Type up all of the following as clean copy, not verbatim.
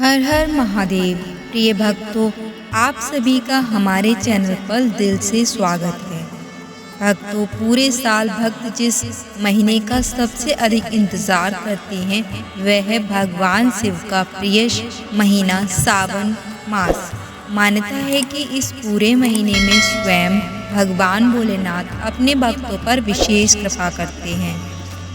हर हर महादेव। प्रिय भक्तों, आप सभी का हमारे चैनल पर दिल से स्वागत है। भक्तों, पूरे साल भक्त जिस महीने का सबसे अधिक इंतजार करते हैं वह है भगवान शिव का प्रिय महीना सावन मास। मान्यता है कि इस पूरे महीने में स्वयं भगवान भोलेनाथ अपने भक्तों पर विशेष कृपा करते हैं,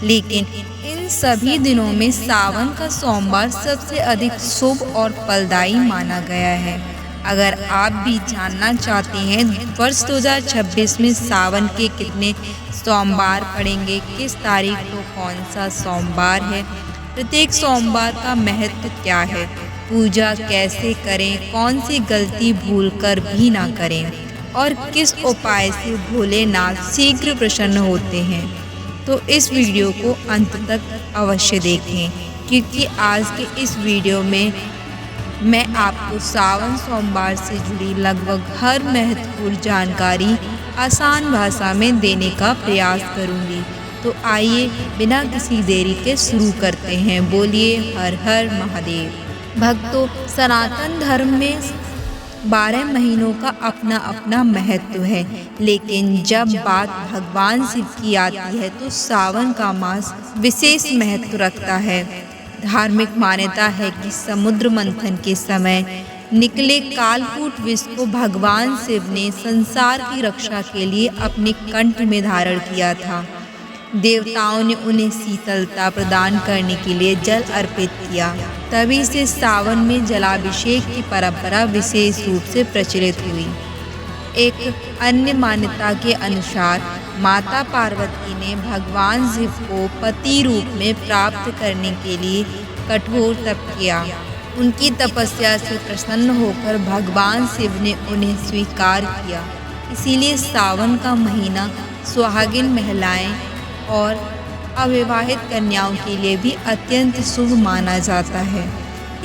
लेकिन इन सभी दिनों में सावन का सोमवार सबसे अधिक शुभ और फलदायी माना गया है। अगर आप भी जानना चाहते हैं वर्ष 2026 में सावन के कितने सोमवार पड़ेंगे, किस तारीख को कौन सा सोमवार है, प्रत्येक सोमवार का महत्व क्या है, पूजा कैसे करें, कौन सी गलती भूलकर भी ना करें और किस उपाय से भोलेनाथ शीघ्र प्रसन्न होते हैं, तो इस वीडियो को अंत तक अवश्य देखें, क्योंकि आज के इस वीडियो में मैं आपको सावन सोमवार से जुड़ी लगभग हर महत्वपूर्ण जानकारी आसान भाषा में देने का प्रयास करूंगी। तो आइए बिना किसी देरी के शुरू करते हैं। बोलिए हर हर महादेव। भक्तों, सनातन धर्म में 12 महीनों का अपना अपना महत्व है, लेकिन जब बात भगवान शिव की आती है तो सावन का मास विशेष महत्व रखता है। धार्मिक मान्यता है कि समुद्र मंथन के समय निकले कालकूट विष को भगवान शिव ने संसार की रक्षा के लिए अपने कंठ में धारण किया था। देवताओं ने उन्हें शीतलता प्रदान करने के लिए जल अर्पित किया। तभी से सावन में जलाभिषेक की परंपरा विशेष रूप से प्रचलित हुई। एक अन्य मान्यता के अनुसार माता पार्वती ने भगवान शिव को पति रूप में प्राप्त करने के लिए कठोर तप किया। उनकी तपस्या से प्रसन्न होकर भगवान शिव ने उन्हें स्वीकार किया। इसीलिए सावन का महीना सुहागिन महिलाएं और अविवाहित कन्याओं के लिए भी अत्यंत शुभ माना जाता है।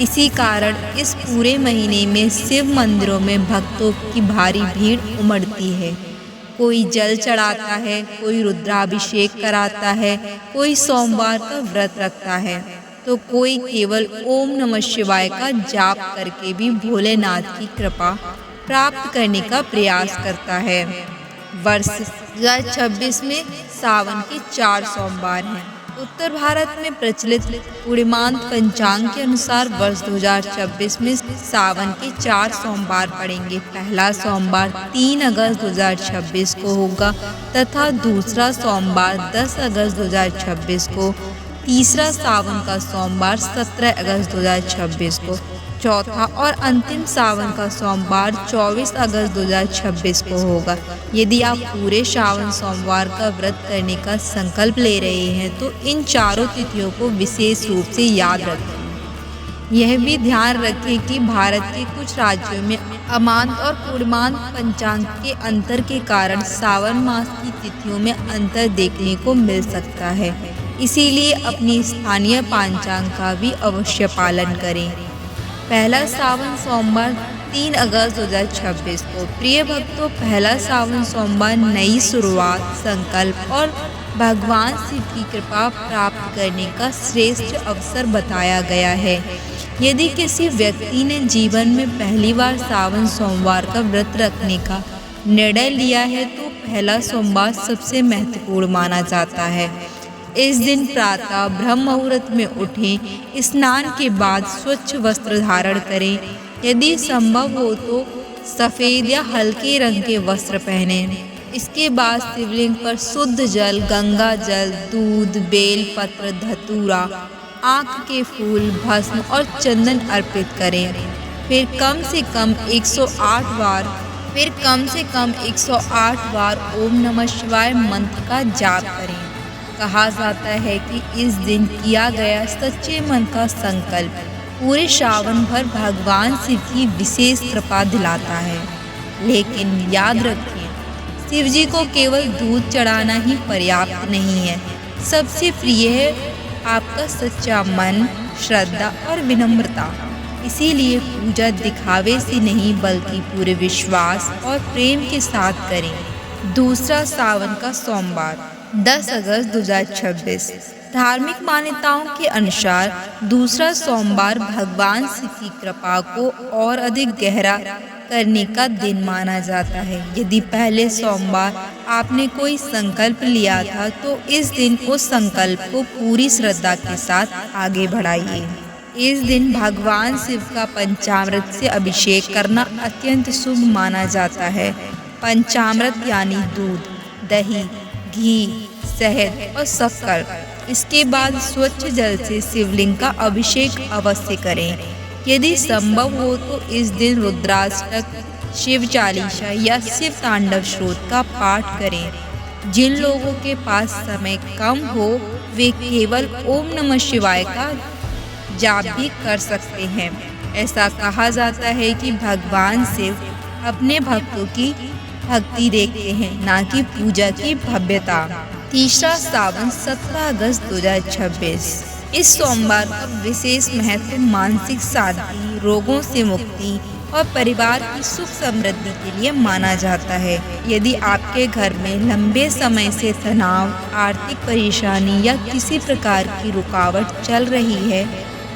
इसी कारण इस पूरे महीने में शिव मंदिरों में भक्तों की भारी भीड़ उमड़ती है। कोई जल चढ़ाता है, कोई रुद्राभिषेक कराता है, कोई सोमवार का व्रत रखता है, तो कोई केवल ओम नमः शिवाय का जाप करके भी भोलेनाथ की कृपा प्राप्त करने का प्रयास करता है। वर्ष 2026 में सावन के 4 सोमवार हैं। उत्तर भारत में प्रचलित पूर्णिमांत पंचांग के अनुसार वर्ष 2026 में सावन के 4 सोमवार पड़ेंगे। पहला सोमवार 3 अगस्त 2026 को होगा तथा दूसरा सोमवार 10 अगस्त 2026 को, तीसरा सावन का सोमवार 17 अगस्त 2026 को, चौथा और अंतिम सावन का सोमवार 24 अगस्त 2026 को होगा। यदि आप पूरे सावन सोमवार का व्रत करने का संकल्प ले रहे हैं तो इन चारों तिथियों को विशेष रूप से याद रखें। यह भी ध्यान रखें कि भारत के कुछ राज्यों में अमांत और पूर्णिमांत पंचांग के अंतर के कारण सावन मास की तिथियों में अंतर देखने को मिल सकता है। इसीलिए अपनी स्थानीय पंचांग का भी अवश्य पालन करें। पहला सावन सोमवार 3 अगस्त 2026 को। प्रिय भक्तों, पहला सावन सोमवार नई शुरुआत, संकल्प और भगवान शिव की कृपा प्राप्त करने का श्रेष्ठ अवसर बताया गया है। यदि किसी व्यक्ति ने जीवन में पहली बार सावन सोमवार का व्रत रखने का निर्णय लिया है तो पहला सोमवार सबसे महत्वपूर्ण माना जाता है। इस दिन प्रातः ब्रह्म मुहूर्त में उठें, स्नान के बाद स्वच्छ वस्त्र धारण करें। यदि संभव हो तो सफ़ेद या हल्के रंग के वस्त्र पहनें। इसके बाद शिवलिंग पर शुद्ध जल, गंगा जल, दूध, बेल पत्र, धतूरा, आँख के फूल, भस्म और चंदन अर्पित करें। फिर कम से कम 108 बार ओम नमः शिवाय मंत्र का जाप करें। कहा जाता है कि इस दिन किया गया सच्चे मन का संकल्प पूरे सावन भर भगवान शिव की विशेष कृपा दिलाता है। लेकिन याद रखें, शिव जी को केवल दूध चढ़ाना ही पर्याप्त नहीं है। सबसे प्रिय है आपका सच्चा मन, श्रद्धा और विनम्रता। इसीलिए पूजा दिखावे से नहीं बल्कि पूरे विश्वास और प्रेम के साथ करें। दूसरा सावन का सोमवार 10 अगस्त 2026। धार्मिक मान्यताओं के अनुसार दूसरा सोमवार भगवान शिव की कृपा को और अधिक गहरा करने का दिन माना जाता है। यदि पहले सोमवार आपने कोई संकल्प लिया था तो इस दिन उस संकल्प को पूरी श्रद्धा के साथ आगे बढ़ाइए। इस दिन भगवान शिव का पंचामृत से अभिषेक करना अत्यंत शुभ माना जाता है। पंचामृत यानी दूध, दही, घी, शहद और शक्कर। इसके बाद स्वच्छ जल से शिवलिंग का अभिषेक अवश्य करें। यदि संभव हो तो इस दिन रुद्राष्टक, शिव चालीसा या शिव तांडव स्तोत्र का पाठ करें। जिन लोगों के पास समय कम हो वे केवल ओम नमः शिवाय का जाप भी कर सकते हैं। ऐसा कहा जाता है कि भगवान शिव अपने भक्तों की भक्ति देखते हैं, ना कि पूजा की भव्यता। तीसरा सावन 17 अगस्त 2026। इस सोमवार का विशेष महत्व मानसिक शांति, रोगों से मुक्ति और परिवार की सुख समृद्धि के लिए माना जाता है। यदि आपके घर में लंबे समय से तनाव, आर्थिक परेशानी या किसी प्रकार की रुकावट चल रही है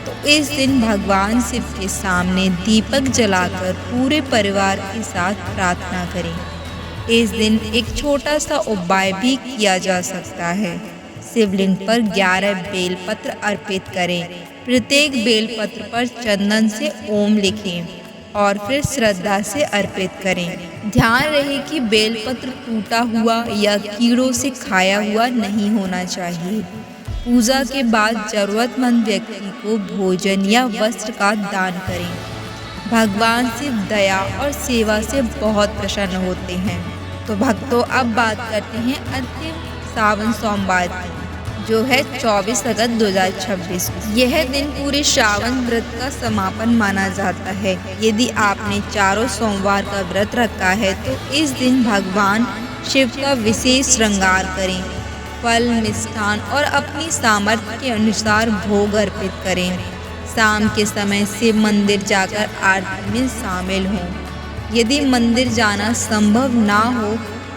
तो इस दिन भगवान शिव के सामने दीपक जलाकर पूरे परिवार के साथ प्रार्थना करें। इस दिन एक छोटा सा उपाय भी किया जा सकता है। शिवलिंग पर 11 बेलपत्र अर्पित करें। प्रत्येक बेलपत्र पर चंदन से ओम लिखें और फिर श्रद्धा से अर्पित करें। ध्यान रहे कि बेलपत्र टूटा हुआ या कीड़ों से खाया हुआ नहीं होना चाहिए। पूजा के बाद जरूरतमंद व्यक्ति को भोजन या वस्त्र का दान करें। भगवान शिव दया और सेवा से बहुत प्रसन्न होते हैं। तो भक्तों, अब बात करते हैं अंतिम सावन सोमवार की, जो है 24 अगस्त 2026। यह दिन पूरे श्रावण व्रत का समापन माना जाता है। यदि आपने चारों सोमवार का व्रत रखा है तो इस दिन भगवान शिव का विशेष श्रृंगार करें। फल, मिष्ठान और अपनी सामर्थ्य के अनुसार भोग अर्पित करें। शाम के समय शिव मंदिर जाकर आरती में शामिल हों। यदि मंदिर जाना संभव ना हो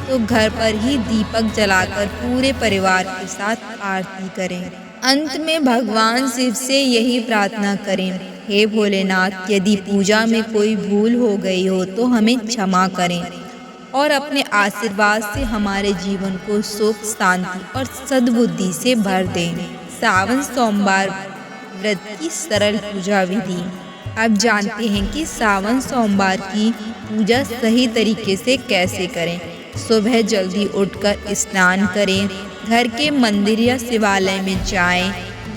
तो घर पर ही दीपक जलाकर पूरे परिवार के साथ आरती करें। अंत में भगवान शिव से यही प्रार्थना करें, हे भोलेनाथ, यदि पूजा में कोई भूल हो गई हो तो हमें क्षमा करें और अपने आशीर्वाद से हमारे जीवन को सुख, शांति और सद्बुद्धि से भर दें। सावन सोमवार व्रत की सरल पूजा विधि। अब जानते हैं कि सावन सोमवार की पूजा सही तरीके से कैसे करें। सुबह जल्दी उठकर स्नान करें। घर के मंदिर या शिवालय में जाएं।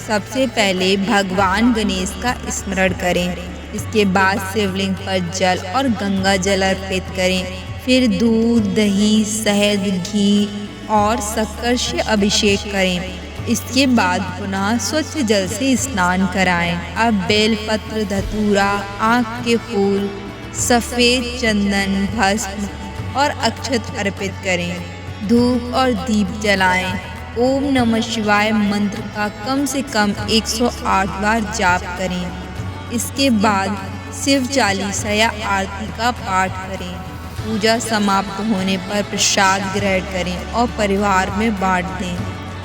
सबसे पहले भगवान गणेश का स्मरण करें। इसके बाद शिवलिंग पर जल और गंगा जल अर्पित करें। फिर दूध, दही, शहद, घी और शक्कर से अभिषेक करें। इसके बाद पुनः स्वच्छ जल से स्नान कराएं। अब बेलपत्र, धतूरा, आँख के फूल, सफ़ेद चंदन, भस्म और अक्षत अर्पित करें। धूप और दीप जलाएं। ओम नमः शिवाय मंत्र का कम से कम 108 बार जाप करें। इसके बाद शिव चालीसा या आरती का पाठ करें। पूजा समाप्त होने पर प्रसाद ग्रहण करें और परिवार में बांट दें।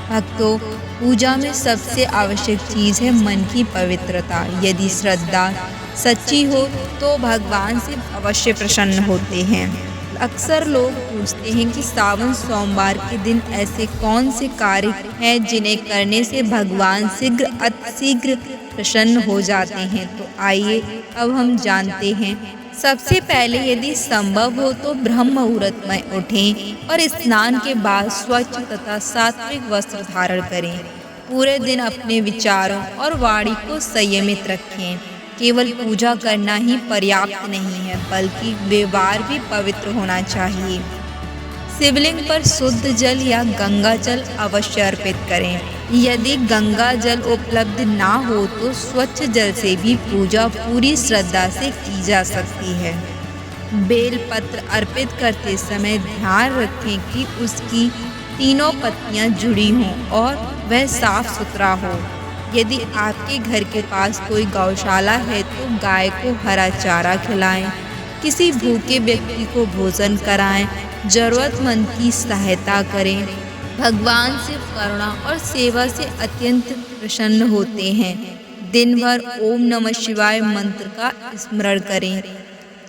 भक्तों, पूजा में सबसे आवश्यक चीज़ है मन की पवित्रता। यदि श्रद्धा सच्ची हो तो भगवान से अवश्य प्रसन्न होते हैं। अक्सर लोग पूछते हैं कि सावन सोमवार के दिन ऐसे कौन से कार्य हैं जिन्हें करने से भगवान शीघ्र प्रसन्न हो जाते हैं। तो आइए अब हम जानते हैं। सबसे पहले यदि संभव हो तो ब्रह्म मुहूर्त में उठें और स्नान के बाद स्वच्छ तथा सात्विक वस्त्र धारण करें। पूरे दिन अपने विचारों और वाणी को संयमित रखें। केवल पूजा करना ही पर्याप्त नहीं है, बल्कि व्यवहार भी पवित्र होना चाहिए। शिवलिंग पर शुद्ध जल या गंगा जल अवश्य अर्पित करें। यदि गंगा जल उपलब्ध ना हो तो स्वच्छ जल से भी पूजा पूरी श्रद्धा से की जा सकती है। बेल पत्र अर्पित करते समय ध्यान रखें कि उसकी तीनों पत्तियां जुड़ी हों और वह साफ सुथरा हो। यदि आपके घर के पास कोई गौशाला है तो गाय को हरा चारा खिलाएं। किसी भूखे व्यक्ति को भोजन कराएं। जरूरतमंद की सहायता करें। भगवान शिव करुणा और सेवा से अत्यंत प्रसन्न होते हैं। दिन भर ओम नमः शिवाय मंत्र का स्मरण करें।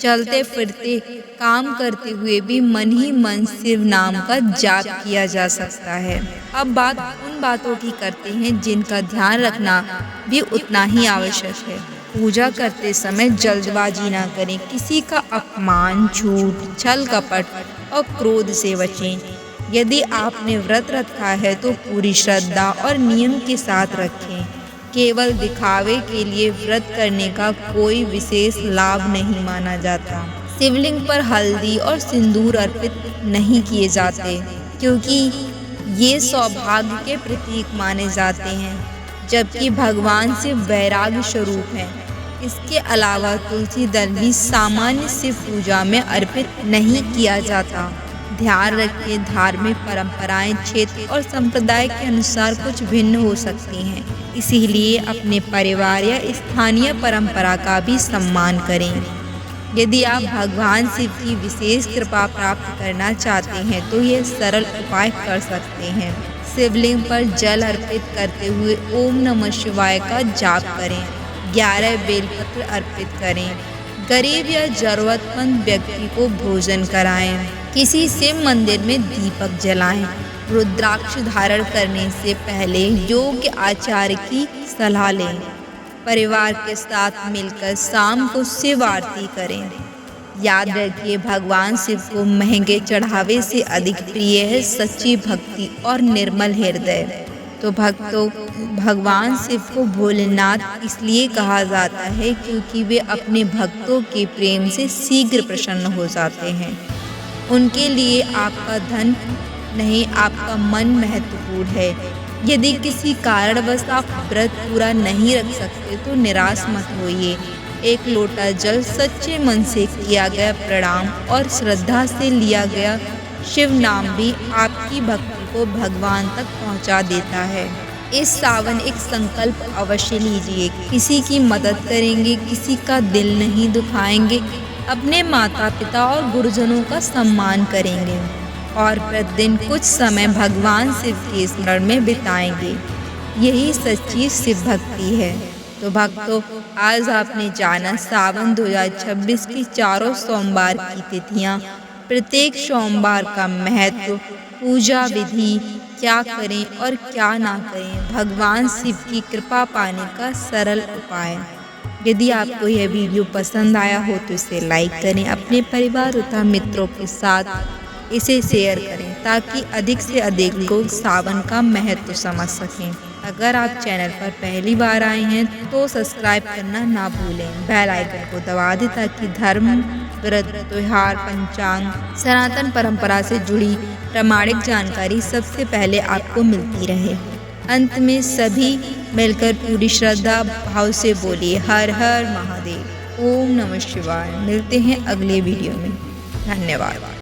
चलते फिरते काम करते हुए भी मन ही मन शिव नाम का जाप किया जा सकता है। अब बात उन बातों की करते हैं जिनका ध्यान रखना भी उतना ही आवश्यक है। पूजा करते समय जल्दबाजी ना करें। किसी का अपमान, झूठ, छल कपट और क्रोध से बचें। यदि आपने व्रत रखा है तो पूरी श्रद्धा और नियम के साथ रखें। केवल दिखावे के लिए व्रत करने का कोई विशेष लाभ नहीं माना जाता। शिवलिंग पर हल्दी और सिंदूर अर्पित नहीं किए जाते, क्योंकि ये सौभाग्य के प्रतीक माने जाते हैं, जबकि भगवान शिव वैराग्य स्वरूप हैं। इसके अलावा तुलसी दल भी सामान्य शिव पूजा में अर्पित नहीं किया जाता। ध्यान रखें, धार्मिक परंपराएं क्षेत्र और संप्रदाय के अनुसार कुछ भिन्न हो सकती हैं, इसीलिए अपने परिवार या स्थानीय परंपरा का भी सम्मान करें। यदि आप भगवान शिव की विशेष कृपा प्राप्त करना चाहते हैं तो ये सरल उपाय कर सकते हैं। शिवलिंग पर जल अर्पित करते हुए ओम नमः शिवाय का जाप करें। 11 बेलपत्र अर्पित करें। गरीब या जरूरतमंद व्यक्ति को भोजन कराएं। किसी शिव मंदिर में दीपक जलाएं। रुद्राक्ष धारण करने से पहले योग्य आचार्य की सलाह लें। परिवार के साथ मिलकर शाम को शिव आरती करें। याद रखिए, भगवान शिव को महंगे चढ़ावे से अधिक प्रिय है सच्ची भक्ति और निर्मल हृदय। तो भक्तों, भगवान शिव को भोलेनाथ इसलिए कहा जाता है क्योंकि वे अपने भक्तों के प्रेम से शीघ्र प्रसन्न हो जाते हैं। उनके लिए आपका धन नहीं, आपका मन महत्वपूर्ण है। यदि किसी कारणवश आप व्रत पूरा नहीं रख सकते तो निराश मत होइए। एक लोटा जल सच्चे मन से किया गया प्रणाम और श्रद्धा से लिया गया शिव नाम भी आपकी भक्ति को भगवान तक पहुंचा देता है। इस सावन एक संकल्प अवश्य लीजिए। किसी की मदद करेंगे, किसी का दिल नहीं दुखाएंगे, अपने माता पिता और गुरुजनों का सम्मान करेंगे और प्रतिदिन कुछ समय भगवान शिव के स्मरण में बिताएंगे। यही सच्ची शिव भक्ति है। तो भक्तों, आज आपने जाना सावन 2026 की चारों सोमवार की तिथियां, प्रत्येक सोमवार का महत्व, पूजा विधि, क्या करें और क्या ना करें, भगवान शिव की कृपा पाने का सरल उपाय। यदि आपको यह वीडियो पसंद आया हो तो इसे लाइक करें। अपने परिवार तथा मित्रों के साथ इसे शेयर करें ताकि अधिक से अधिक लोग सावन का महत्व समझ सकें। अगर आप चैनल पर पहली बार आए हैं तो सब्सक्राइब करना ना भूलें। बेल आइकन को दबा दें ताकि धर्म, व्रत, त्योहार, पंचांग, सनातन परंपरा से जुड़ी प्रामाणिक जानकारी सबसे पहले आपको मिलती रहे। अंत में सभी मिलकर पूरी श्रद्धा भाव से बोलिए हर हर महादेव, ओम नमः शिवाय। मिलते हैं अगले वीडियो में। धन्यवाद।